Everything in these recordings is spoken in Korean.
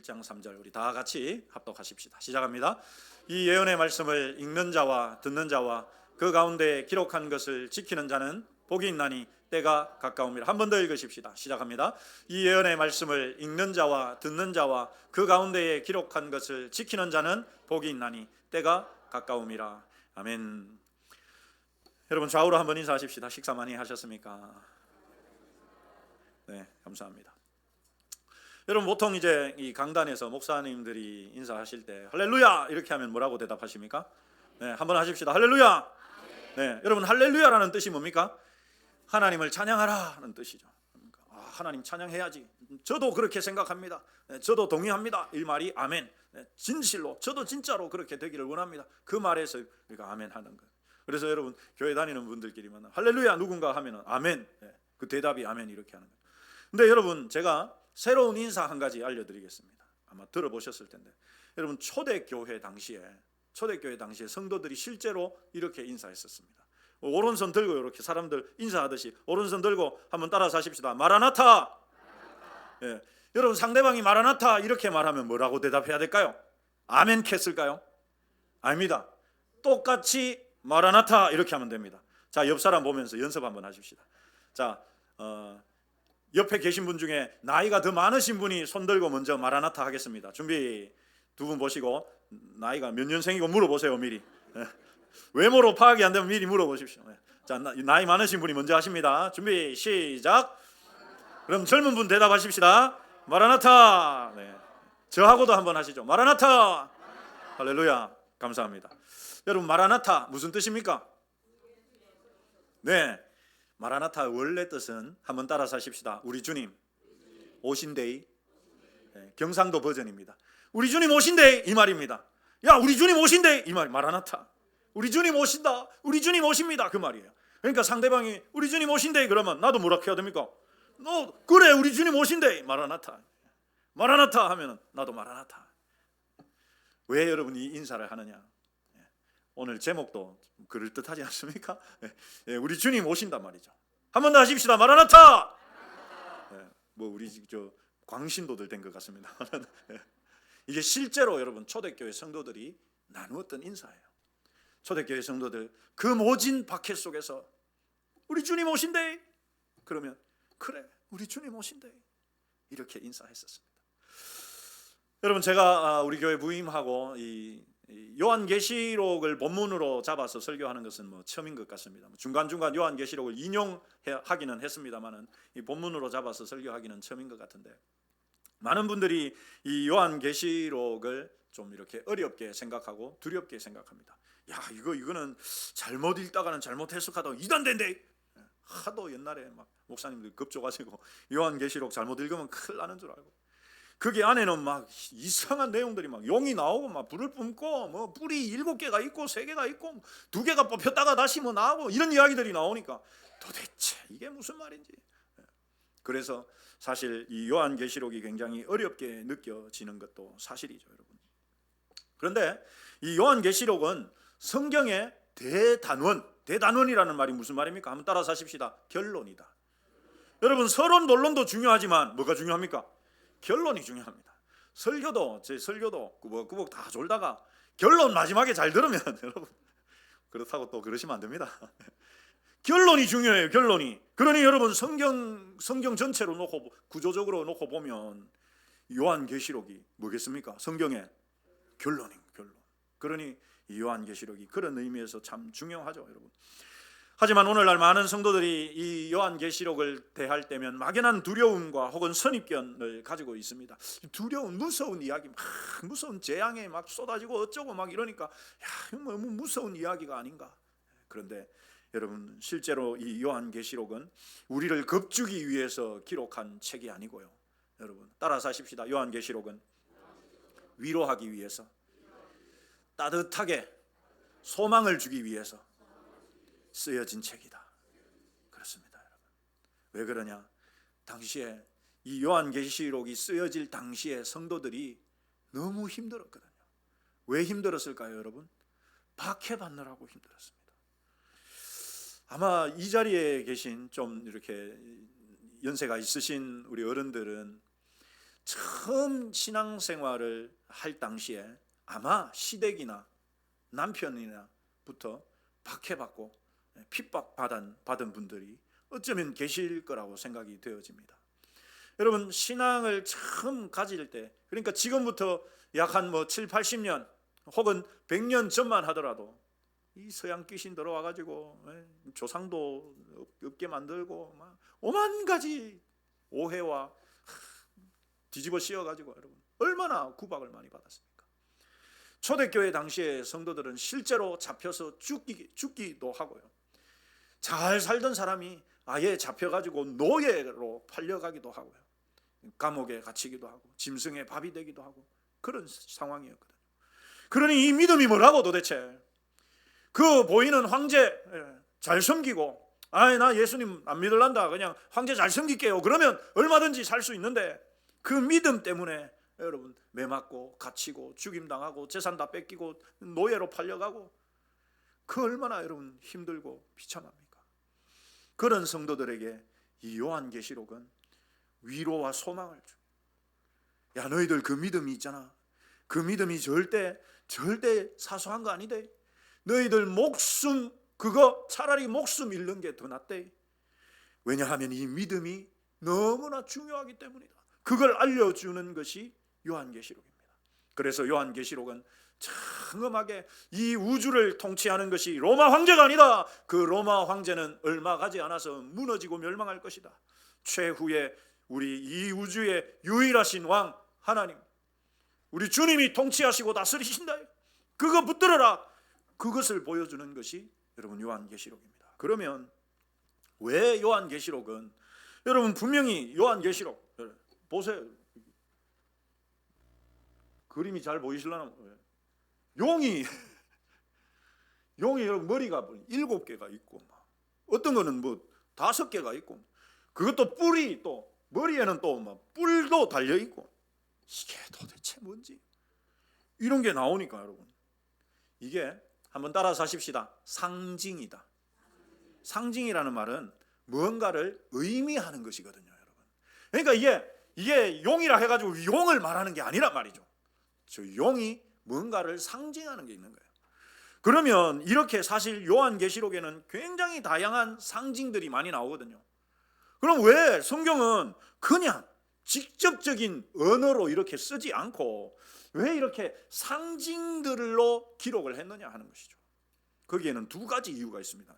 1장 3절 우리 다 같이 합독하십시다. 시작합니다. 이 예언의 말씀을 읽는 자와 듣는 자와 그 가운데 기록한 것을 지키는 자는 복이 있나니 때가 가까움이라. 한 번 더 읽으십시다. 시작합니다. 이 예언의 말씀을 읽는 자와 듣는 자와 그 가운데에 기록한 것을 지키는 자는 복이 있나니 때가 가까움이라. 아멘. 여러분 좌우로 한번 인사하십시다. 식사 많이 하셨습니까? 네, 감사합니다. 여러분 보통 이제 이 강단에서 목사님들이 인사하실 때 할렐루야 이렇게 하면 뭐라고 대답하십니까? 네, 한번 하십시다. 할렐루야. 네, 여러분 할렐루야라는 뜻이 뭡니까? 하나님을 찬양하라는 뜻이죠. 하나님 찬양해야지. 저도 그렇게 생각합니다. 네, 저도 동의합니다. 이 말이 아멘. 네, 진실로 저도 진짜로 그렇게 되기를 원합니다. 그 말에서 우리가 아멘 하는 거예요. 그래서 여러분 교회 다니는 분들끼리만 할렐루야 누군가 하면은 아멘. 네, 그 대답이 아멘 이렇게 하는 거예요. 근데 여러분 제가 새로운 인사 한 가지 알려드리겠습니다. 아마 들어보셨을 텐데 여러분 초대교회 당시에 성도들이 실제로 이렇게 인사했었습니다. 오른손 들고 이렇게 사람들 인사하듯이 오른손 들고 한번 따라서 하십시다. 마라나타. 예, 여러분 상대방이 마라나타 이렇게 말하면 뭐라고 대답해야 될까요? 아멘 캤을까요? 아닙니다. 똑같이 마라나타 이렇게 하면 됩니다. 자, 옆 사람 보면서 연습 한번 하십시다. 자, 옆에 계신 분 중에 나이가 더 많으신 분이 손 들고 먼저 마라나타 하겠습니다. 준비. 두 분 보시고 나이가 몇 년생이고 물어보세요. 미리. 외모로 파악이 안 되면 미리 물어보십시오. 자, 나이 많으신 분이 먼저 하십니다. 준비 시작. 그럼 젊은 분 대답하십시다. 마라나타. 네. 저하고도 한번 하시죠. 마라나타. 할렐루야. 감사합니다. 여러분 마라나타 무슨 뜻입니까? 네, 마라나타 원래 뜻은 한번 따라서 하십시다. 우리 주님 오신데이. 네, 경상도 버전입니다. 우리 주님 오신데이 이 말입니다. 야 우리 주님 오신데이 이 말. 마라나타. 우리 주님 오신다. 우리 주님 오십니다 그 말이에요. 그러니까 상대방이 우리 주님 오신데이 그러면 나도 뭐라 해야 됩니까? 너 그래 우리 주님 오신데이 마라나타. 마라나타 하면은 나도 마라나타. 왜 여러분이 인사를 하느냐? 오늘 제목도 그럴듯하지 않습니까? 우리 주님 오신단 말이죠. 한 번 더 하십시다. 마라나타. 뭐 우리 저 광신도들 된 것 같습니다. 이게 실제로 여러분 초대교회 성도들이 나누었던 인사예요. 초대교회 성도들 그 모진 박해 속에서 우리 주님 오신대. 그러면 그래 우리 주님 오신대 이렇게 인사했었습니다. 여러분 제가 우리 교회 부임하고 이 요한계시록을 본문으로 잡아서 설교하는 것은 뭐 처음인 것 같습니다. 중간중간 요한계시록을 인용하기는 했습니다만은 이 본문으로 잡아서 설교하기는 처음인 것 같은데 많은 분들이 이 요한계시록을 좀 이렇게 어렵게 생각하고 두렵게 생각합니다. 야 이거는 잘못 읽다가는 잘못 해석하다가 이단된대. 하도 옛날에 막 목사님들 겁줘가지고 요한계시록 잘못 읽으면 큰일 나는 줄 알고 거기 안에는 막 이상한 내용들이 막 용이 나오고 막 불을 뿜고 뭐 뿔이 7개가 있고 3개가 있고 2개가 뽑혔다가 다시 뭐 나오고 이런 이야기들이 나오니까 도대체 이게 무슨 말인지. 그래서 사실 이 요한계시록이 굉장히 어렵게 느껴지는 것도 사실이죠, 여러분. 그런데 이 요한계시록은 성경의 대단원이라는 말이 무슨 말입니까? 한번 따라서 하십시다. 결론이다. 여러분 서론 본론도 중요하지만 뭐가 중요합니까? 결론이 중요합니다. 제 설교도 꾸벅꾸벅 다 졸다가 결론 마지막에 잘 들으면 여러분 그렇다고 또 그러시면 안 됩니다. 결론이 중요해요. 결론이. 그러니 여러분 성경 전체로 놓고 구조적으로 놓고 보면 요한계시록이 뭐겠습니까? 성경의 결론. 그러니 이 요한계시록이 그런 의미에서 참 중요하죠, 여러분. 하지만 오늘날 많은 성도들이 이 요한계시록을 대할 때면 막연한 두려움과 혹은 선입견을 가지고 있습니다. 두려운 무서운 이야기, 막 무서운 재앙에 막 쏟아지고 어쩌고 막 이러니까 야, 뭐 무서운 이야기가 아닌가. 그런데 여러분 실제로 이 요한계시록은 우리를 겁주기 위해서 기록한 책이 아니고요. 여러분 따라서 하십시다. 요한계시록은 위로하기 위해서, 따뜻하게 소망을 주기 위해서 쓰여진 책이다. 그렇습니다, 여러분. 왜 그러냐? 당시에 이 요한계시록이 쓰여질 당시에 성도들이 너무 힘들었거든요. 왜 힘들었을까요, 여러분? 박해받느라고 힘들었습니다. 아마 이 자리에 계신 좀 이렇게 연세가 있으신 우리 어른들은 처음 신앙생활을 할 당시에 아마 시댁이나 남편이나부터 박해받고 핍박받은 분들이 어쩌면 계실 거라고 생각이 되어집니다. 여러분, 신앙을 처음 가질 때, 그러니까 지금부터 약 한 7, 80년 혹은 100년 전만 하더라도 이 서양 귀신 들어와가지고 조상도 없게 만들고 막 오만 가지 오해와 뒤집어 씌워가지고 여러분 얼마나 구박을 많이 받았습니까? 초대교회 당시에 성도들은 실제로 잡혀서 죽기도 하고요. 잘 살던 사람이 아예 잡혀가지고 노예로 팔려가기도 하고요. 감옥에 갇히기도 하고 짐승의 밥이 되기도 하고 그런 상황이었거든요. 그러니 이 믿음이 뭐라고 도대체? 그 보이는 황제 잘 섬기고 나 예수님 안 믿을란다, 그냥 황제 잘 섬길게요, 그러면 얼마든지 살 수 있는데 그 믿음 때문에 여러분 매 맞고 갇히고 죽임당하고 재산 다 뺏기고 노예로 팔려가고 그 얼마나 여러분 힘들고 비참합니까? 그런 성도들에게 이 요한계시록은 위로와 소망을 줘. 야, 너희들 그 믿음이 있잖아. 그 믿음이 절대 사소한 거 아니대. 너희들 목숨, 그거 차라리 목숨 잃는 게 더 낫대. 왜냐하면 이 믿음이 너무나 중요하기 때문이다. 그걸 알려주는 것이 요한계시록입니다. 그래서 요한계시록은 장엄하게 이 우주를 통치하는 것이 로마 황제가 아니다. 그 로마 황제는 얼마 가지 않아서 무너지고 멸망할 것이다. 최후의 우리 이 우주의 유일하신 왕 하나님, 우리 주님이 통치하시고 다스리신다. 그거 붙들어라. 그것을 보여주는 것이 여러분 요한계시록입니다. 그러면 왜 요한계시록은, 여러분 분명히 요한계시록 보세요. 그림이 잘 보이실라나? 용이 여러분 머리가 7개가 있고 어떤 거는 5개가 있고, 그것도 뿔이 또 머리에는 또 뿔도 달려 있고, 이게 도대체 뭔지 이런 게 나오니까 여러분 이게 한번 따라서 하십시다. 상징이다. 상징이라는 말은 무언가를 의미하는 것이거든요, 여러분. 그러니까 이게 용이라 해가지고 용을 말하는 게 아니란 말이죠. 저 용이 뭔가를 상징하는 게 있는 거예요. 그러면 이렇게 사실 요한계시록에는 굉장히 다양한 상징들이 많이 나오거든요. 그럼 왜 성경은 그냥 직접적인 언어로 이렇게 쓰지 않고 왜 이렇게 상징들로 기록을 했느냐 하는 것이죠. 거기에는 2가지 이유가 있습니다.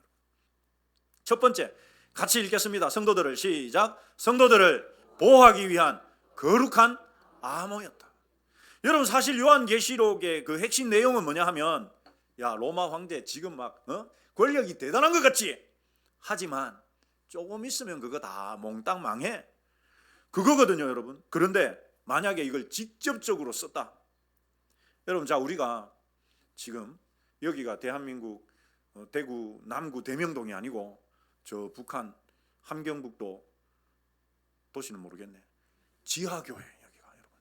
첫 번째, 같이 읽겠습니다. 성도들을 시작. 성도들을 보호하기 위한 거룩한 암호였다. 여러분 사실 요한계시록의 그 핵심 내용은 뭐냐 하면, 야, 로마 황제 지금 막 권력이 대단한 것 같지? 하지만 조금 있으면 그거 다 몽땅 망해. 그거거든요, 여러분. 그런데 만약에 이걸 직접적으로 썼다. 여러분, 자, 우리가 지금 여기가 대한민국 대구 남구 대명동이 아니고 저 북한 함경북도 도시는 모르겠네. 지하교회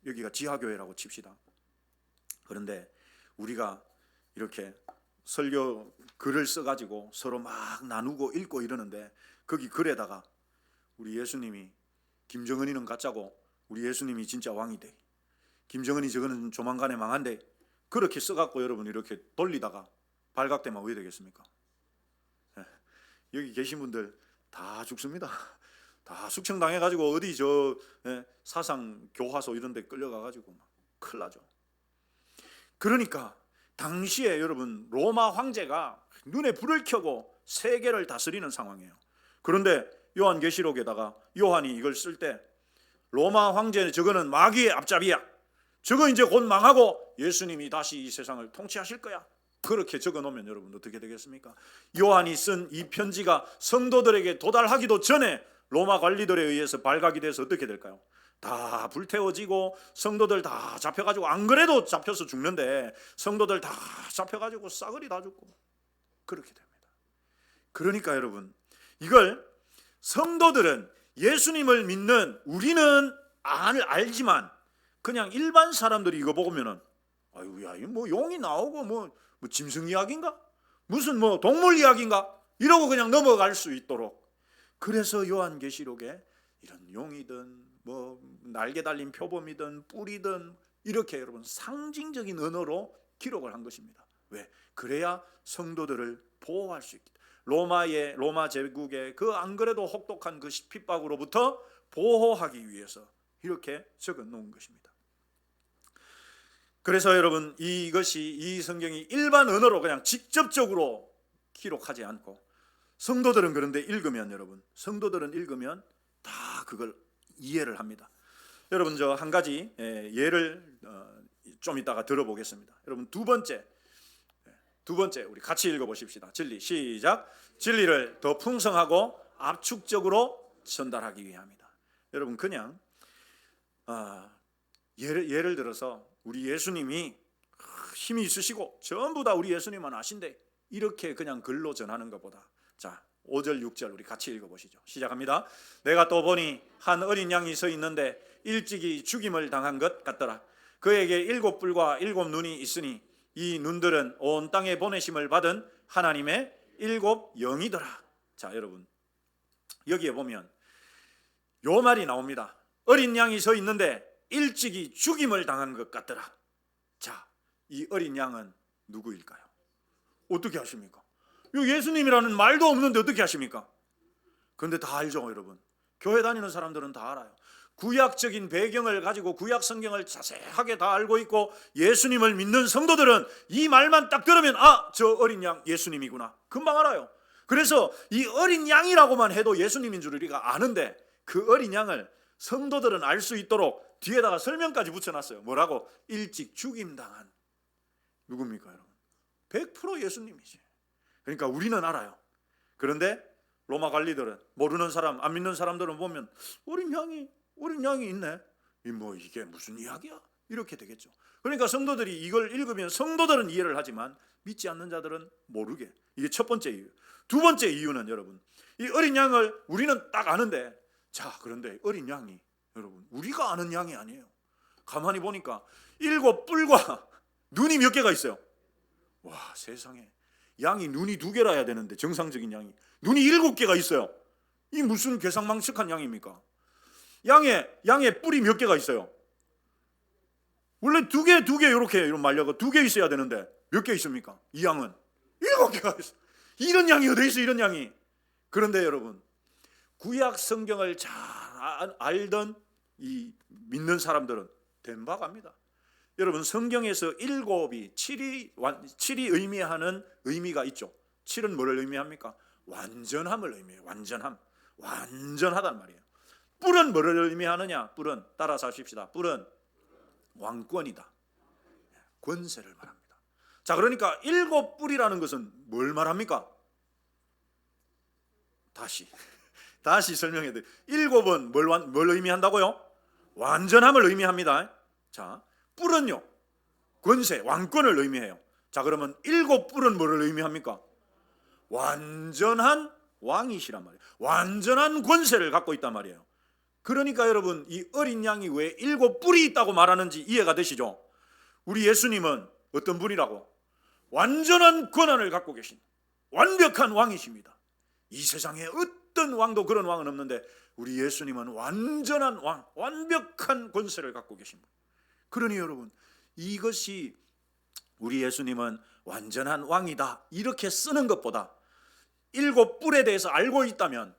여기가 지하교회라고 칩시다. 그런데 우리가 이렇게 설교 글을 써가지고 서로 막 나누고 읽고 이러는데 거기 글에다가 우리 예수님이 김정은이는 가짜고 우리 예수님이 진짜 왕이대, 김정은이 저거는 조만간에 망한대, 그렇게 써갖고 여러분 이렇게 돌리다가 발각되면 어떻게 되겠습니까? 여기 계신 분들 다 죽습니다. 다 숙청당해가지고 어디 저 사상 교화소 이런 데 끌려가가지고 막 큰일 나죠. 그러니까 당시에 여러분 로마 황제가 눈에 불을 켜고 세계를 다스리는 상황이에요. 그런데 요한계시록에다가 요한이 이걸 쓸 때 로마 황제는 저거는 마귀의 앞잡이야, 저거 이제 곧 망하고 예수님이 다시 이 세상을 통치하실 거야, 그렇게 적어놓으면 여러분 어떻게 되겠습니까? 요한이 쓴 이 편지가 성도들에게 도달하기도 전에 로마 관리들에 의해서 발각이 돼서 어떻게 될까요? 다 불태워지고 성도들 다 잡혀가지고, 안 그래도 잡혀서 죽는데 성도들 다 잡혀가지고 싸그리 다 죽고 그렇게 됩니다. 그러니까 여러분 이걸 성도들은, 예수님을 믿는 우리는 알지만 그냥 일반 사람들이 이거 보면은 아유야, 뭐 용이 나오고 뭐 짐승 이야기인가? 무슨 뭐 동물 이야기인가? 이러고 그냥 넘어갈 수 있도록, 그래서 요한계시록에 이런 용이든 뭐 날개 달린 표범이든 뿔이든 이렇게 여러분 상징적인 언어로 기록을 한 것입니다. 왜? 그래야 성도들을 보호할 수 있기. 로마 제국의 그 안 그래도 혹독한 그 핍박으로부터 보호하기 위해서 이렇게 적어 놓은 것입니다. 그래서 여러분 이 성경이 일반 언어로 그냥 직접적으로 기록하지 않고 성도들은 그런데 읽으면 여러분 성도들은 읽으면 다 그걸 이해를 합니다. 여러분 저 한 가지 예를 좀 이따가 들어보겠습니다. 여러분 두 번째 우리 같이 읽어보십시다. 진리 시작. 진리를 더 풍성하고 압축적으로 전달하기 위함이다. 여러분 그냥 예를 들어서 우리 예수님이 힘이 있으시고 전부 다 우리 예수님만 아신데 이렇게 그냥 글로 전하는 것보다 자 5절 6절 우리 같이 읽어보시죠. 시작합니다. 내가 또 보니 한 어린 양이 서 있는데 일찍이 죽임을 당한 것 같더라. 그에게 7뿔과 7눈이 있으니 이 눈들은 온 땅에 보내심을 받은 하나님의 7영이더라. 자 여러분 여기에 보면 요 말이 나옵니다. 어린 양이 서 있는데 일찍이 죽임을 당한 것 같더라. 자, 이 어린 양은 누구일까요? 어떻게 하십니까? 예수님이라는 말도 없는데 어떻게 하십니까? 그런데 다 알죠 여러분. 교회 다니는 사람들은 다 알아요. 구약적인 배경을 가지고 구약 성경을 자세하게 다 알고 있고 예수님을 믿는 성도들은 이 말만 딱 들으면 저 어린 양 예수님이구나 금방 알아요. 그래서 이 어린 양이라고만 해도 예수님인 줄 우리가 아는데 그 어린 양을 성도들은 알 수 있도록 뒤에다가 설명까지 붙여놨어요. 뭐라고? 일찍 죽임당한 누굽니까 여러분? 100% 예수님이지. 그러니까 우리는 알아요. 그런데 로마 관리들은 모르는 사람 안 믿는 사람들은 보면 어린 양이 있네. 이게 무슨 이야기야? 이렇게 되겠죠. 그러니까 성도들이 이걸 읽으면 성도들은 이해를 하지만 믿지 않는 자들은 모르게. 이게 첫 번째 이유. 두 번째 이유는 여러분 이 어린 양을 우리는 딱 아는데 자 그런데 어린 양이 여러분 우리가 아는 양이 아니에요. 가만히 보니까 7뿔과 눈이 몇 개가 있어요. 와 세상에 양이 눈이 2개라 해야 되는데 정상적인 양이 눈이 7개가 있어요. 이 무슨 괴상망측한 양입니까? 양의 뿔이 몇 개가 있어요? 원래 2개 이렇게 이런 말려가 2개 있어야 되는데 몇 개 있습니까? 이 양은 7개가 있어요. 이런 양이 어디 있어 이런 양이. 그런데 여러분 구약 성경을 잘 알던 이 믿는 사람들은 된 바가 압니다. 여러분 성경에서 7이 의미하는 의미가 있죠. 7은 뭐를 의미합니까? 완전함을 의미해요. 완전하단 말이에요. 뿔은 뭐를 의미하느냐? 뿔은 따라서 하십시다. 뿔은 왕권이다. 권세를 말합니다. 자 그러니까 7뿔이라는 것은 뭘 말합니까? 다시 설명해 드릴게요. 7은 뭘 의미한다고요? 완전함을 의미합니다. 자, 뿔은요 권세, 왕권을 의미해요. 자 그러면 7뿔은 뭐를 의미합니까? 완전한 왕이시란 말이에요. 완전한 권세를 갖고 있단 말이에요. 그러니까 여러분 이 어린 양이 왜 7뿔이 있다고 말하는지 이해가 되시죠? 우리 예수님은 어떤 분이라고? 완전한 권한을 갖고 계신 완벽한 왕이십니다. 이 세상에 어떤 왕도 그런 왕은 없는데 우리 예수님은 완전한 왕, 완벽한 권세를 갖고 계신 분. 그러니 여러분 이것이 우리 예수님은 완전한 왕이다 이렇게 쓰는 것보다 7뿔에 대해서 알고 있다면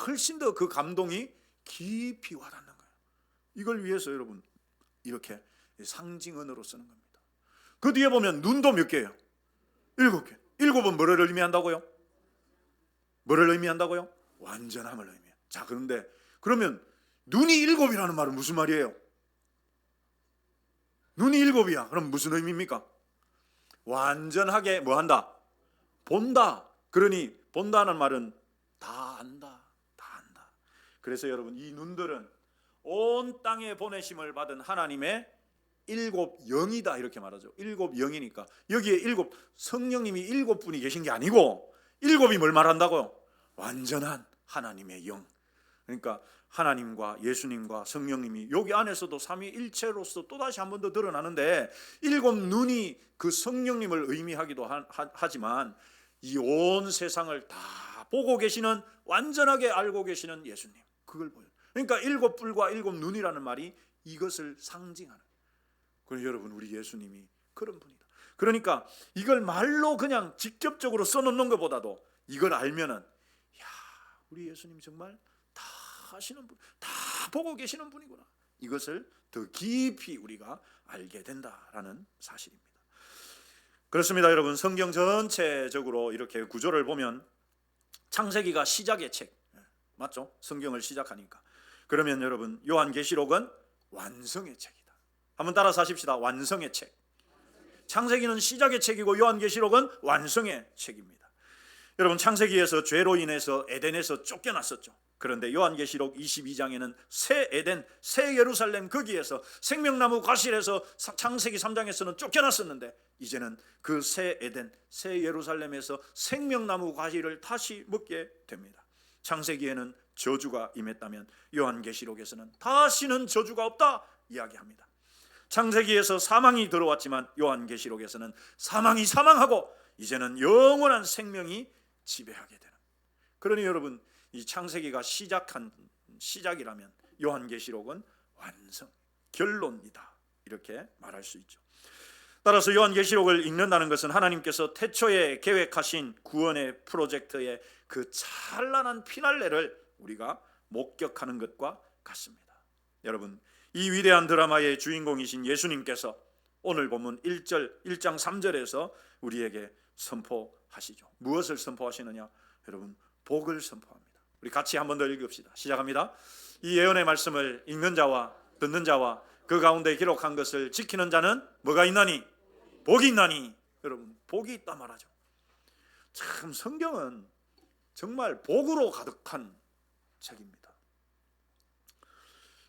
훨씬 더 그 감동이 깊이 와닿는 거예요. 이걸 위해서 여러분 이렇게 상징 언어로 쓰는 겁니다. 그 뒤에 보면 눈도 몇 개예요? 7개. 7은 뭐를 의미한다고요? 뭐를 의미한다고요? 완전함을 의미해요. 자 그런데 그러면 눈이 7이라는 말은 무슨 말이에요? 눈이 7이야. 그럼 무슨 의미입니까? 완전하게 뭐 한다? 본다. 그러니 본다는 말은 다 안다. 그래서 여러분 이 눈들은 온 땅에 보내심을 받은 하나님의 7영이다 이렇게 말하죠. 7영이니까 여기에 성령님이 7분이 계신 게 아니고 7이 뭘 말한다고요? 완전한 하나님의 영. 그러니까 하나님과 예수님과 성령님이 여기 안에서도 삼위일체로서 또다시 한 번 더 드러나는데 7눈이 그 성령님을 의미하기도 하지만 이 온 세상을 다 보고 계시는 완전하게 알고 계시는 예수님 그걸 보여요. 그러니까 일곱 뿔과 일곱 눈이라는 말이 이것을 상징하는. 그래서 여러분, 우리 예수님이 그런 분이다. 그러니까 이걸 말로 그냥 직접적으로 써놓는 것보다도 이걸 알면은, 야, 우리 예수님 정말 다 하시는 분, 다 보고 계시는 분이구나. 이것을 더 깊이 우리가 알게 된다라는 사실입니다. 그렇습니다, 여러분. 성경 전체적으로 이렇게 구조를 보면 창세기가 시작의 책, 맞죠? 성경을 시작하니까. 그러면 여러분, 요한계시록은 완성의 책이다. 한번 따라서 하십시다. 완성의 책. 창세기는 시작의 책이고 요한계시록은 완성의 책입니다. 여러분, 창세기에서 죄로 인해서 에덴에서 쫓겨났었죠. 그런데 요한계시록 22장에는 새 에덴, 새 예루살렘, 거기에서 생명나무 과실에서 창세기 3장에서는 쫓겨났었는데 이제는 그 새 에덴, 새 예루살렘에서 생명나무 과실을 다시 먹게 됩니다. 창세기에는 저주가 임했다면 요한계시록에서는 다시는 저주가 없다 이야기합니다. 창세기에서 사망이 들어왔지만 요한계시록에서는 사망이 사망하고 이제는 영원한 생명이 지배하게 되는. 그러니 여러분, 이 창세기가 시작이라면 요한계시록은 완성, 결론이다, 이렇게 말할 수 있죠. 따라서 요한계시록을 읽는다는 것은 하나님께서 태초에 계획하신 구원의 프로젝트의 그 찬란한 피날레를 우리가 목격하는 것과 같습니다. 여러분, 이 위대한 드라마의 주인공이신 예수님께서 오늘 본문 1장 3절에서 우리에게 선포하시죠. 무엇을 선포하시느냐? 여러분, 복을 선포합니다. 우리 같이 한 번 더 읽읍시다. 시작합니다. 이 예언의 말씀을 읽는 자와 듣는 자와 그 가운데 기록한 것을 지키는 자는 뭐가 있나니? 복이 있나니. 여러분, 복이 있다 말하죠. 참, 성경은 정말 복으로 가득한 책입니다.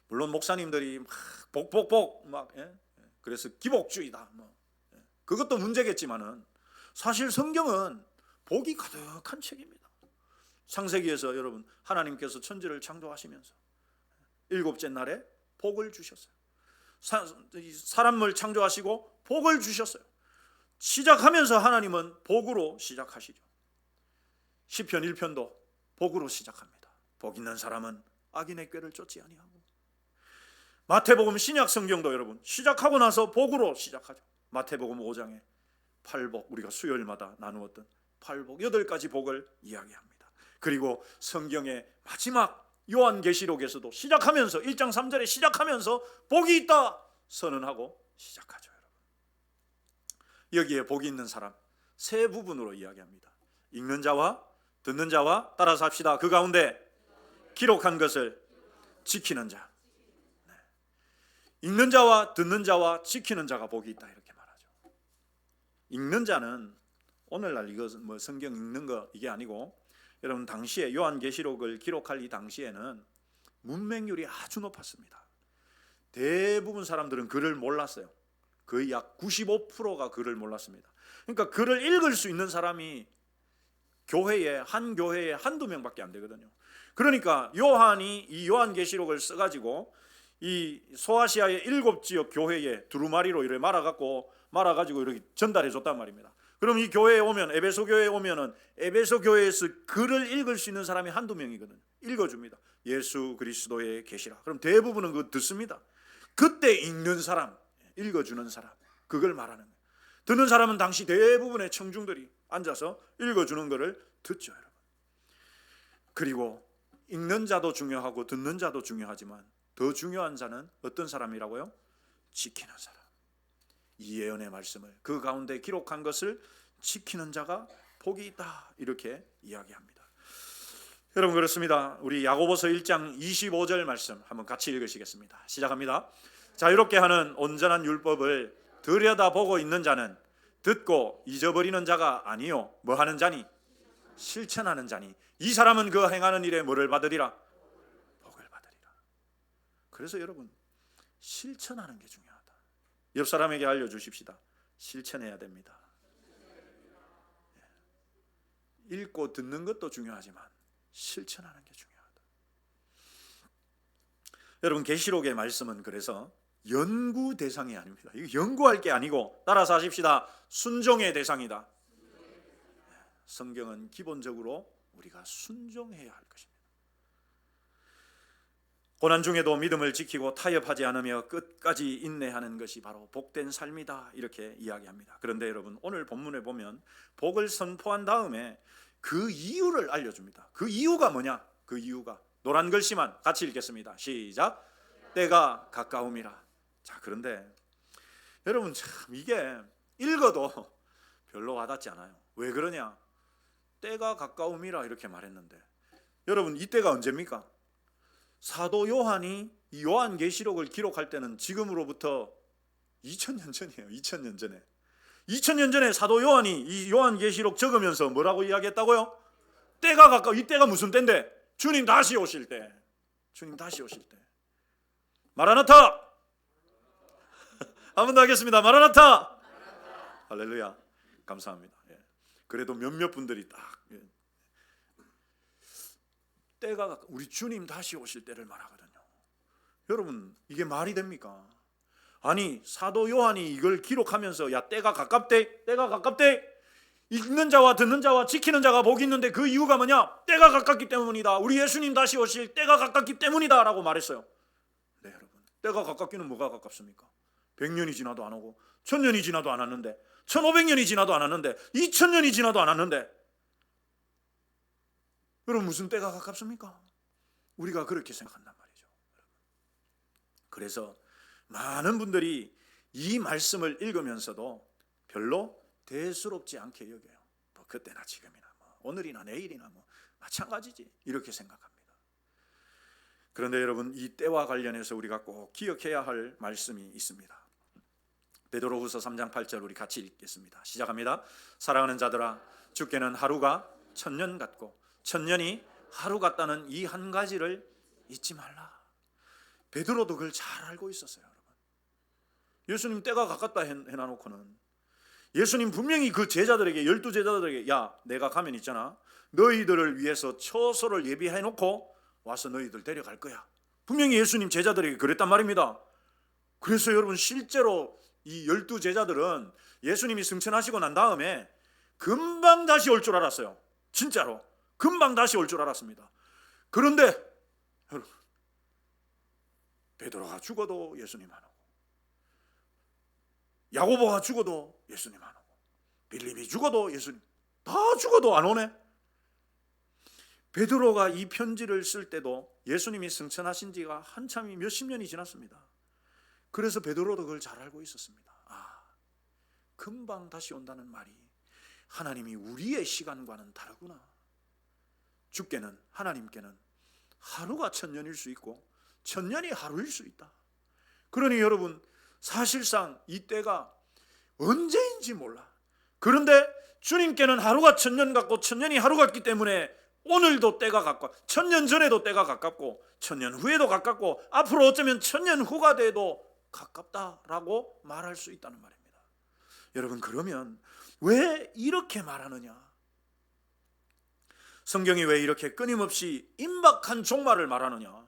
물론 목사님들이 막 복복복 막 그래서 기복주의다 그것도 문제겠지만은 사실 성경은 복이 가득한 책입니다. 창세기에서 여러분, 하나님께서 천지를 창조하시면서 일곱째 날에 복을 주셨어요. 사람을 창조하시고 복을 주셨어요. 시작하면서 하나님은 복으로 시작하시죠. 시편 1편도 복으로 시작합니다. 복 있는 사람은 악인의 꾀를 쫓지 아니하고. 마태복음 신약 성경도 여러분 시작하고 나서 복으로 시작하죠. 마태복음 5장에 팔복, 우리가 수요일마다 나누었던 팔복, 8가지 복을 이야기합니다. 그리고 성경의 마지막 요한계시록에서도 시작하면서 1장 3절에 시작하면서 복이 있다 선언하고 시작하죠. 여러분, 여기에 복이 있는 사람 세 부분으로 이야기합니다. 읽는 자와 듣는 자와, 따라서 합시다, 그 가운데 기록한 것을 지키는 자. 읽는 자와 듣는 자와 지키는 자가 복이 있다, 이렇게 말하죠. 읽는 자는 오늘날 이거 뭐 성경 읽는 거 이게 아니고, 여러분, 당시에 요한계시록을 기록할 이 당시에는 문맹률이 아주 높았습니다. 대부분 사람들은 글을 몰랐어요. 거의 약 95%가 글을 몰랐습니다. 그러니까 글을 읽을 수 있는 사람이 한 교회에 한두 명밖에 안 되거든요. 그러니까 요한이 이 요한계시록을 써가지고 이 소아시아의 7지역 교회에 두루마리로 이렇게 말아가지고 이렇게 전달해 줬단 말입니다. 그럼 이 교회에 오면, 에베소 교회에 오면은 에베소 교회에서 글을 읽을 수 있는 사람이 한두 명이거든요. 읽어줍니다. 예수 그리스도의 계시라. 그럼 대부분은 그거 듣습니다. 그때 읽는 사람, 읽어주는 사람, 그걸 말하는 거예요. 듣는 사람은 당시 대부분의 청중들이 앉아서 읽어주는 것을 듣죠, 여러분. 그리고 읽는 자도 중요하고 듣는 자도 중요하지만 더 중요한 자는 어떤 사람이라고요? 지키는 사람. 이 예언의 말씀을 그 가운데 기록한 것을 지키는 자가 복이 있다, 이렇게 이야기합니다. 여러분, 그렇습니다. 우리 야고보서 1장 25절 말씀 한번 같이 읽으시겠습니다. 시작합니다. 자, 이렇게 하는 온전한 율법을 들여다보고 있는 자는 듣고 잊어버리는 자가 아니요 뭐 하는 자니? 실천하는 자니 이 사람은 그 행하는 일에 뭐를 받으리라? 복을 받으리라. 그래서 여러분, 실천하는 게 중요하다. 옆 사람에게 알려주십시다. 실천해야 됩니다. 읽고 듣는 것도 중요하지만 실천하는 게 중요하다. 여러분, 계시록의 말씀은 그래서 연구 대상이 아닙니다. 이거 연구할 게 아니고, 따라서 하십시다, 순종의 대상이다. 성경은 기본적으로 우리가 순종해야 할 것입니다. 고난 중에도 믿음을 지키고 타협하지 않으며 끝까지 인내하는 것이 바로 복된 삶이다, 이렇게 이야기합니다. 그런데 여러분, 오늘 본문에 보면 복을 선포한 다음에 그 이유를 알려줍니다. 그 이유가 뭐냐? 그 이유가 노란 글씨만 같이 읽겠습니다. 시작. 때가 가까움이라. 자, 그런데 여러분, 참 이게 읽어도 별로 와닿지 않아요. 왜 그러냐? 때가 가까움이라 이렇게 말했는데, 여러분, 이 때가 언제입니까? 사도 요한이 이 요한계시록을 기록할 때는 지금으로부터 2000년 전이에요. 2000년 전에. 2000년 전에 사도 요한이 이 요한계시록 적으면서 뭐라고 이야기했다고요? 때가 가까워. 이 때가 무슨 때인데? 주님 다시 오실 때. 주님 다시 오실 때. 마라나타. 한 번 더 하겠습니다. 마라나타. 할렐루야. 감사합니다. 예. 그래도 몇몇 분들이 딱 때가 우리 주님 다시 오실 때를 말하거든요. 여러분, 이게 말이 됩니까? 아니, 사도 요한이 이걸 기록하면서 야, 때가 가깝대, 때가 가깝대, 읽는 자와 듣는 자와 지키는 자가 복이 있는데 그 이유가 뭐냐? 때가 가깝기 때문이다. 우리 예수님 다시 오실 때가 가깝기 때문이다 라고 말했어요. 네, 여러분, 때가 가깝기는 뭐가 가깝습니까? 100년이 지나도 안 오고 1000년이 지나도 안 왔는데, 1500년이 지나도 안 왔는데, 2000년이 지나도 안 왔는데, 여러분, 무슨 때가 가깝습니까? 우리가 그렇게 생각한단 말이죠. 그래서 많은 분들이 이 말씀을 읽으면서도 별로 대수롭지 않게 여겨요. 뭐 그때나 지금이나 뭐 오늘이나 내일이나 뭐 마찬가지지, 이렇게 생각합니다. 그런데 여러분, 이 때와 관련해서 우리가 꼭 기억해야 할 말씀이 있습니다. 베드로후서 3장 8절 우리 같이 읽겠습니다. 시작합니다. 사랑하는 자들아, 주께는 하루가 1000년 같고 1000년이 하루 같다는 이 한 가지를 잊지 말라. 베드로도 그걸 잘 알고 있었어요. 여러분, 예수님 때가 가깝다 해놔놓고는 예수님 분명히 그 제자들에게, 12제자들에게 야, 내가 가면 있잖아, 너희들을 위해서 처소를 예비해놓고 와서 너희들 데려갈 거야. 분명히 예수님 제자들에게 그랬단 말입니다. 그래서 여러분, 실제로 이 12제자들은 예수님이 승천하시고 난 다음에 금방 다시 올 줄 알았어요. 진짜로 금방 다시 올 줄 알았습니다. 그런데 여러분, 베드로가 죽어도 예수님 안 오고, 야고보가 죽어도 예수님 안 오고, 빌립이 죽어도 예수님, 다 죽어도 안 오네. 베드로가 이 편지를 쓸 때도 예수님이 승천하신 지가 한참이 몇십 년이 지났습니다. 그래서 베드로도 그걸 잘 알고 있었습니다. 아, 금방 다시 온다는 말이 하나님이 우리의 시간과는 다르구나. 주께는, 하나님께는 하루가 1000년일 수 있고 1000년이 하루일 수 있다. 그러니 여러분, 사실상 이 때가 언제인지 몰라. 그런데 주님께는 하루가 1000년 같고 1000년이 하루 같기 때문에 오늘도 때가 가깝고, 1000년 전에도 때가 가깝고 1000년 후에도 가깝고 앞으로 어쩌면 1000년 후가 돼도 가깝다라고 말할 수 있다는 말입니다. 여러분, 그러면 왜 이렇게 말하느냐? 성경이 왜 이렇게 끊임없이 임박한 종말을 말하느냐?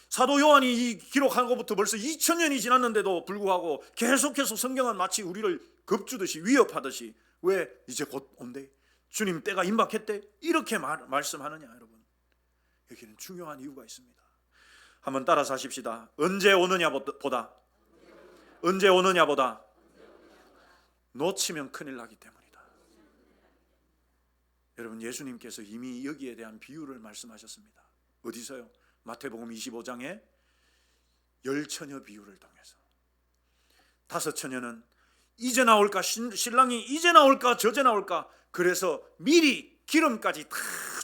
사도 요한이 이 기록한 것부터 벌써 2000년이 지났는데도 불구하고 계속해서 성경은 마치 우리를 겁주듯이, 위협하듯이 왜 이제 곧 온대, 주님 때가 임박했대, 이렇게 말씀하느냐? 여러분, 여기는 중요한 이유가 있습니다. 한번 따라서 하십시다. 언제 오느냐보다 놓치면 큰일 나기 때문이다. 여러분, 예수님께서 이미 여기에 대한 비유를 말씀하셨습니다. 어디서요? 마태복음 25장에 열처녀 비유를 통해서. 5처녀는 이제 나올까, 신랑이 이제 나올까 저제 나올까, 그래서 미리 기름까지 다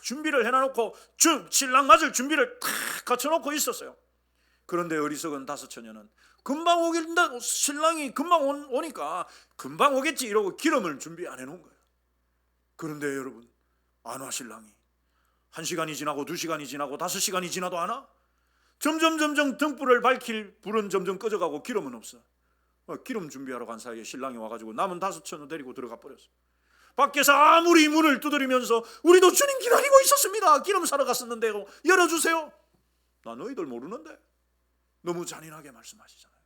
준비를 해놔놓고 신랑 맞을 준비를 다 갖춰놓고 있었어요. 그런데 어리석은 5처녀는 금방 오긴다, 신랑이 금방 오니까 금방 오겠지 이러고 기름을 준비 안 해놓은 거예요. 그런데 여러분, 안 와. 신랑이 1시간이 지나고 2시간이 지나고 5시간이 지나도 안 와. 점점 등불을 밝힐 불은 점점 꺼져가고 기름은 없어. 기름 준비하러 간 사이에 신랑이 와가지고 남은 5처녀 데리고 들어가 버렸어. 밖에서 아무리 문을 두드리면서 우리도 주님 기다리고 있었습니다, 기름 사러 갔었는데 열어주세요. 나 너희들 모르는데, 너무 잔인하게 말씀하시잖아요.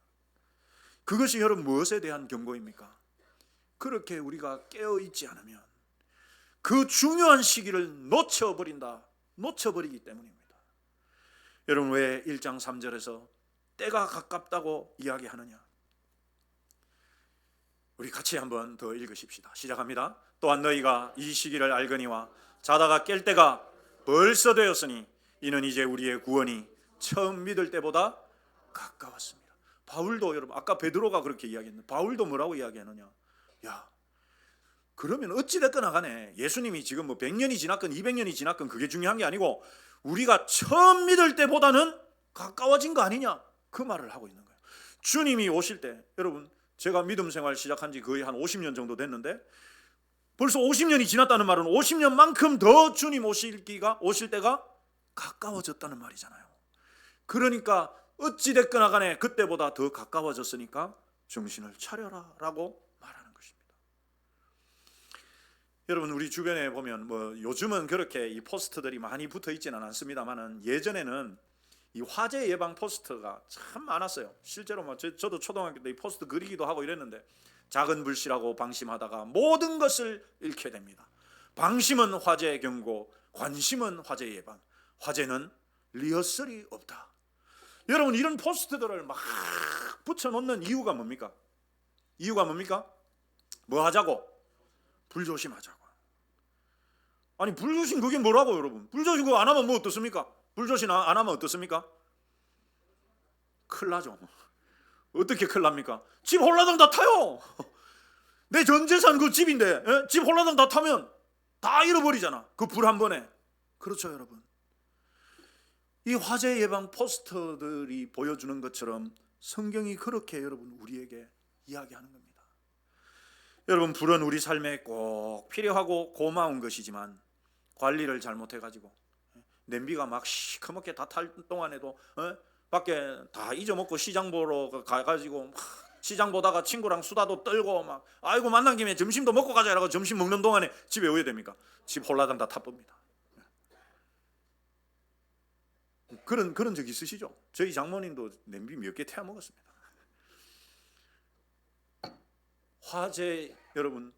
그것이 여러분 무엇에 대한 경고입니까? 그렇게 우리가 깨어있지 않으면 그 중요한 시기를 놓쳐버리기 때문입니다. 여러분 왜 1장 3절에서 때가 가깝다고 이야기하느냐? 우리 같이 한번 더 읽으십시다. 시작합니다. 또한 너희가 이 시기를 알거니와 자다가 깰 때가 벌써 되었으니 이는 이제 우리의 구원이 처음 믿을 때보다 가까웠습니다. 바울도 여러분 아까 베드로가 그렇게 이야기했는데 바울도 뭐라고 이야기하느냐? 야, 그러면 어찌됐거나 간에 예수님이 지금 뭐 100년이 지났건 200년이 지났건 그게 중요한 게 아니고 우리가 처음 믿을 때보다는 가까워진 거 아니냐? 그 말을 하고 있는 거예요. 주님이 오실 때, 여러분 제가 믿음 생활 시작한 지 거의 한 50년 정도 됐는데 벌써 50년이 지났다는 말은 50년만큼 더 주님 오실 때가 가까워졌다는 말이잖아요. 그러니까 어찌됐거나 간에 그때보다 더 가까워졌으니까 정신을 차려라 라고 말하는 것입니다. 여러분 우리 주변에 보면 뭐 요즘은 그렇게 이 포스터들이 많이 붙어 있지는 않습니다만은 예전에는 이 화재 예방 포스터가 참 많았어요. 실제로 뭐 저도 초등학교 때 이 포스터 그리기도 하고 이랬는데 작은 불씨라고 방심하다가 모든 것을 잃게 됩니다. 방심은 화재 경고, 관심은 화재 예방, 화재는 리허설이 없다. 여러분 이런 포스터들을 막 붙여놓는 이유가 뭡니까? 이유가 뭡니까? 뭐 하자고? 불조심하자고. 아니 불조심 그게 뭐라고 여러분? 불조심 그거 안 하면 뭐 어떻습니까? 불조심 안 하면 어떻습니까? 큰일 나죠. 어떻게 큰일 납니까? 집 홀라당 다 타요. 내 전 재산 그 집인데 집 홀라당 다 타면 다 잃어버리잖아. 그 불 한 번에. 그렇죠 여러분. 이 화재 예방 포스터들이 보여주는 것처럼 성경이 그렇게 여러분 우리에게 이야기하는 겁니다. 여러분 불은 우리 삶에 꼭 필요하고 고마운 것이지만 관리를 잘못해가지고 냄비가 막 시커멓게 다 탈 동안에도 밖에 다 잊어먹고 시장 보러 가가지고 시장 보다가 친구랑 수다도 떨고 막 아이고 만난 김에 점심도 먹고 가자 라고 점심 먹는 동안에 집에 오게 됩니까? 집 홀라당 다 타봅니다. 그런 적 있으시죠? 저희 장모님도 냄비 몇 개 태워 먹었습니다. 화재 여러분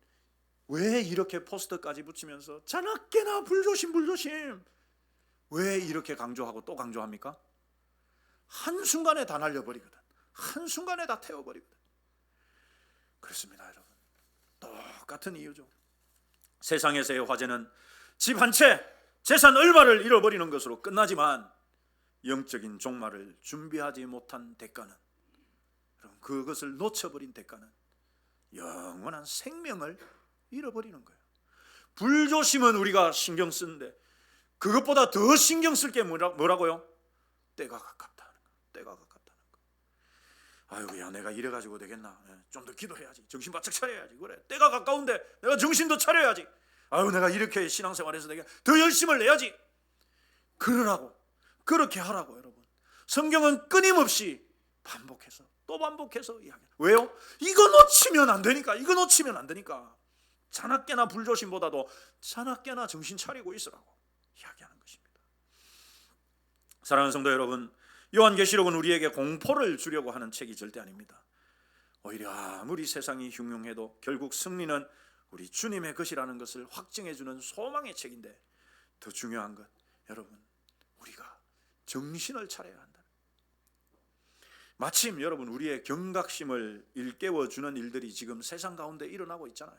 왜 이렇게 포스터까지 붙이면서 자나깨나 불조심 왜 이렇게 강조하고 또 강조합니까? 한순간에 다 날려버리거든. 한순간에 다 태워버리거든. 그렇습니다 여러분. 똑같은 이유죠. 세상에서의 화재는 집 한 채, 재산 얼마를 잃어버리는 것으로 끝나지만 영적인 종말을 준비하지 못한 대가는, 그것을 놓쳐버린 대가는 영원한 생명을 잃어버리는 거예요. 불조심은 우리가 신경 쓰는데 그것보다 더 신경 쓸 게 뭐라고요? 때가 가깝다는 거. 때가 가깝다는 거. 아이고야 내가 이래가지고 되겠나? 좀 더 기도해야지. 정신 바짝 차려야지. 그래 때가 가까운데 내가 정신 더 차려야지. 아유 내가 이렇게 신앙생활해서 내가 더 열심을 내야지. 그러라고 그렇게 하라고 여러분. 성경은 끊임없이 반복해서 또 반복해서 이야기해요. 왜요? 이거 놓치면 안 되니까. 이거 놓치면 안 되니까. 자나깨나 불조심보다도 자나깨나 정신 차리고 있으라고 이야기하는 것입니다. 사랑하는 성도 여러분, 요한계시록은 우리에게 공포를 주려고 하는 책이 절대 아닙니다. 오히려 아무리 세상이 흉흉해도 결국 승리는 우리 주님의 것이라는 것을 확증해주는 소망의 책인데 더 중요한 것 여러분 우리가 정신을 차려야 한다. 마침 여러분 우리의 경각심을 일깨워주는 일들이 지금 세상 가운데 일어나고 있잖아요.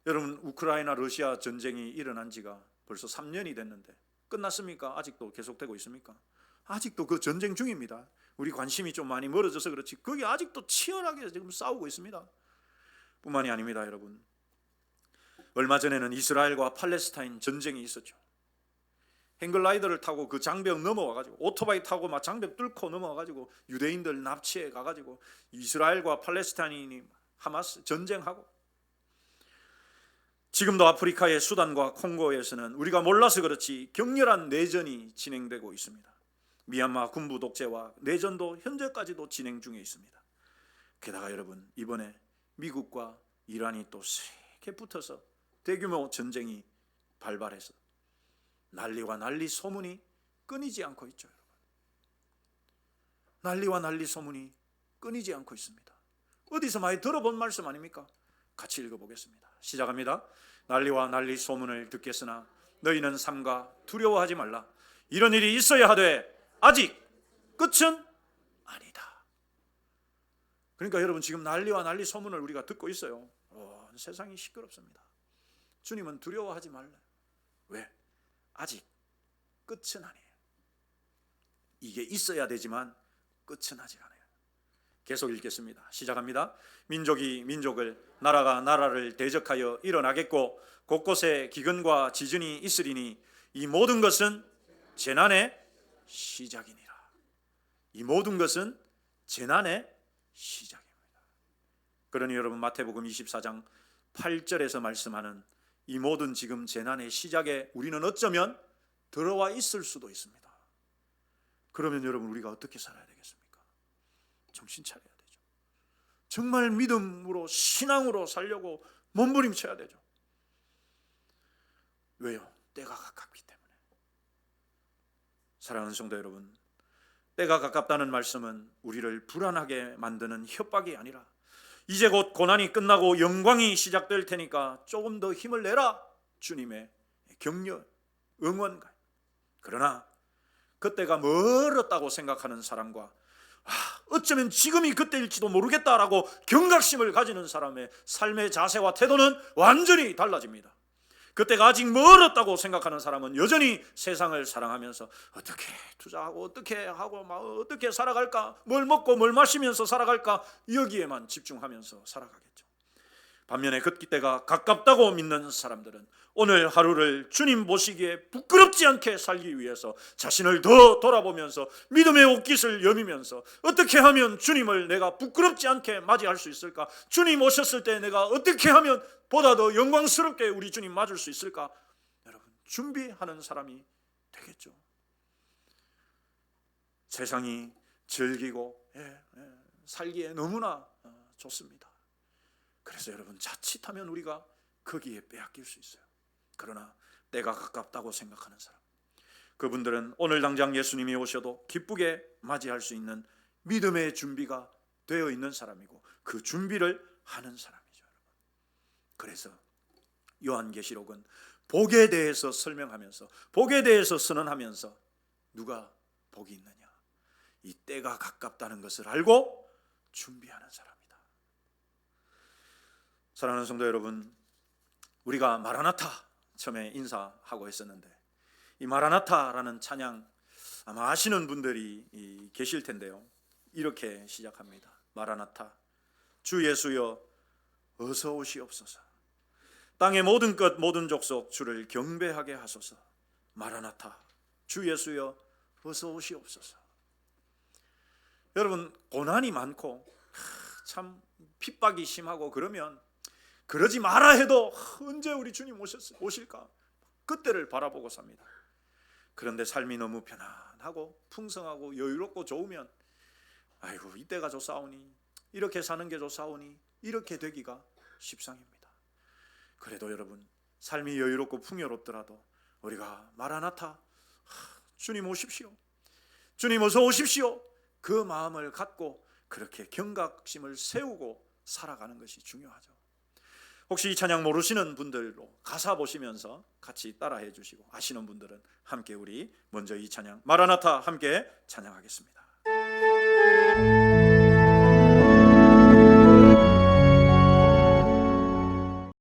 여러분 우크라이나 러시아 전쟁이 일어난 지가 벌써 3년이 됐는데 끝났습니까? 아직도 계속되고 있습니까? 아직도 그 전쟁 중입니다. 우리 관심이 좀 많이 멀어져서 그렇지 거기 아직도 치열하게 지금 싸우고 있습니다. 뿐만이 아닙니다 여러분. 얼마 전에는 이스라엘과 팔레스타인 전쟁이 있었죠. 행글라이더를 타고 그 장벽 넘어와가지고 오토바이 타고 막 장벽 뚫고 넘어와가지고 유대인들 납치해 가가지고 이스라엘과 팔레스타인이 하마스 전쟁하고 지금도 아프리카의 수단과 콩고에서는 우리가 몰라서 그렇지 격렬한 내전이 진행되고 있습니다. 미얀마 군부 독재와 내전도 현재까지도 진행 중에 있습니다. 게다가 여러분 이번에 미국과 이란이 또 세게 붙어서 대규모 전쟁이 발발해서 난리와 난리 소문이 끊이지 않고 있죠. 여러분. 난리와 난리 소문이 끊이지 않고 있습니다. 어디서 많이 들어본 말씀 아닙니까? 같이 읽어보겠습니다. 시작합니다. 난리와 난리 소문을 듣겠으나 너희는 삼가 두려워하지 말라. 이런 일이 있어야 하되 아직 끝은 아니다. 그러니까 여러분, 지금 난리와 난리 소문을 우리가 듣고 있어요. 세상이 시끄럽습니다. 주님은 두려워하지 말래. 왜? 아직 끝은 아니에요. 이게 있어야 되지만 끝은 아직 아니에요. 계속 읽겠습니다. 시작합니다. 민족이 민족을, 나라가 나라를 대적하여 일어나겠고 곳곳에 기근과 지진이 있으리니 이 모든 것은 재난의 시작이니라. 이 모든 것은 재난의 시작입니다. 그러니 여러분, 마태복음 24장 8절에서 말씀하는 이 모든 지금 재난의 시작에 우리는 어쩌면 들어와 있을 수도 있습니다. 그러면 여러분, 우리가 어떻게 살아야 되겠습니까? 정신 차려야 되죠. 정말 믿음으로, 신앙으로 살려고 몸부림쳐야 되죠. 왜요? 때가 가깝기 때문에. 사랑하는 성도 여러분, 때가 가깝다는 말씀은 우리를 불안하게 만드는 협박이 아니라 이제 곧 고난이 끝나고 영광이 시작될 테니까 조금 더 힘을 내라, 주님의 격려, 응원가. 그러나 그때가 멀었다고 생각하는 사람과 어쩌면 지금이 그때일지도 모르겠다라고 경각심을 가지는 사람의 삶의 자세와 태도는 완전히 달라집니다. 그때가 아직 멀었다고 생각하는 사람은 여전히 세상을 사랑하면서 어떻게 투자하고 어떻게 하고 어떻게 살아갈까, 뭘 먹고 뭘 마시면서 살아갈까, 여기에만 집중하면서 살아가겠죠. 반면에 그때가 가깝다고 믿는 사람들은 오늘 하루를 주님 보시기에 부끄럽지 않게 살기 위해서 자신을 더 돌아보면서 믿음의 옷깃을 여미면서 어떻게 하면 주님을 내가 부끄럽지 않게 맞이할 수 있을까, 주님 오셨을 때 내가 어떻게 하면 보다 더 영광스럽게 우리 주님 맞을 수 있을까, 여러분, 준비하는 사람이 되겠죠. 세상이 즐기고 살기에 너무나 좋습니다. 그래서 여러분, 자칫하면 우리가 거기에 빼앗길 수 있어요. 그러나 때가 가깝다고 생각하는 사람, 그분들은 오늘 당장 예수님이 오셔도 기쁘게 맞이할 수 있는 믿음의 준비가 되어 있는 사람이고 그 준비를 하는 사람이죠. 그래서 요한계시록은 복에 대해서 설명하면서, 복에 대해서 선언하면서 누가 복이 있느냐, 이 때가 가깝다는 것을 알고 준비하는 사람이다. 사랑하는 성도 여러분, 우리가 마라나타 처음에 인사하고 했었는데 이 마라나타라는 찬양 아마 아시는 분들이 계실 텐데요. 이렇게 시작합니다. 마라나타, 주 예수여 어서 오시옵소서. 땅의 모든 것 모든 족속 주를 경배하게 하소서. 마라나타, 주 예수여 어서 오시옵소서. 여러분, 고난이 많고 참 핍박이 심하고 그러면 그러지 마라 해도 언제 우리 주님 오실까, 그때를 바라보고 삽니다. 그런데 삶이 너무 편안하고 풍성하고 여유롭고 좋으면 아이고 이때가 좋사오니, 이렇게 사는 게 좋사오니, 이렇게 되기가 십상입니다. 그래도 여러분, 삶이 여유롭고 풍요롭더라도 우리가 마라나타, 주님 오십시오, 주님 어서 오십시오, 그 마음을 갖고 그렇게 경각심을 세우고 살아가는 것이 중요하죠. 혹시 이 찬양 모르시는 분들로 가사 보시면서 같이 따라해 주시고, 아시는 분들은 함께 우리 먼저 이 찬양 마라나타 함께 찬양하겠습니다.